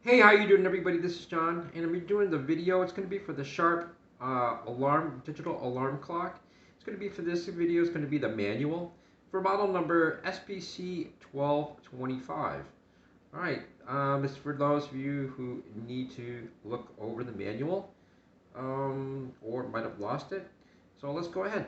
Hey, how you doing, everybody? This is John, and I'm doing the video. It's going to be for the Sharp digital alarm clock. It's going to be for this video. It's going to be the manual for model number SPC1225. All right, this is for those of you who need to look over the manual or might have lost it. So let's go ahead.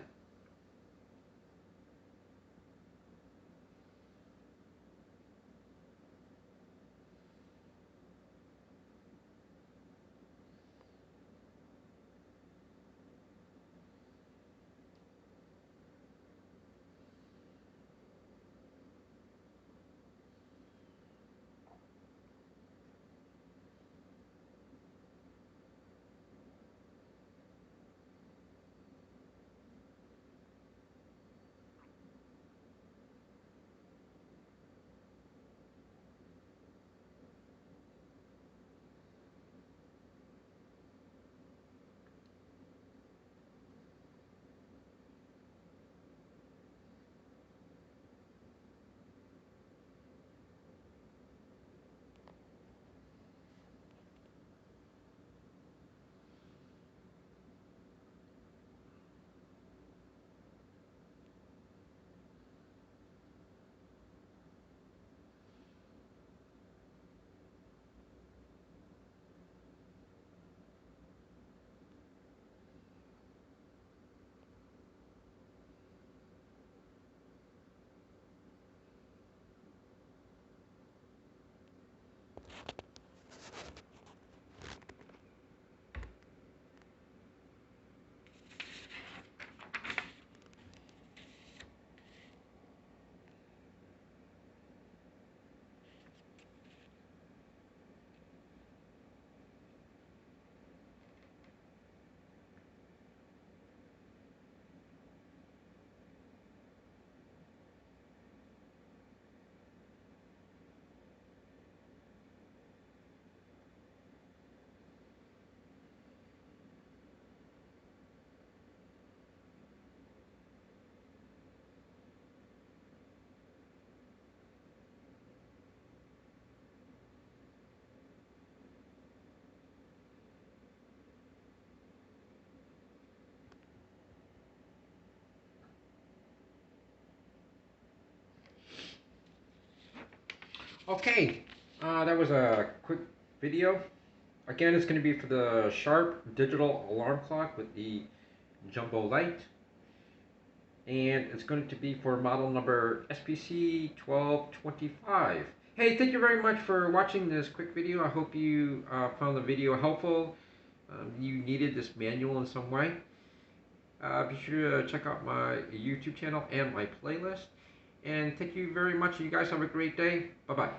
Okay, that was a quick video. Again, it's going to be for the Sharp digital alarm clock with the jumbo light. And it's going to be for model number SPC1225. Hey, thank you very much for watching this quick video. I hope you found the video helpful. You needed this manual in some way. Be sure to check out my YouTube channel and my playlist. And thank you very much. You guys have a great day. Bye-bye.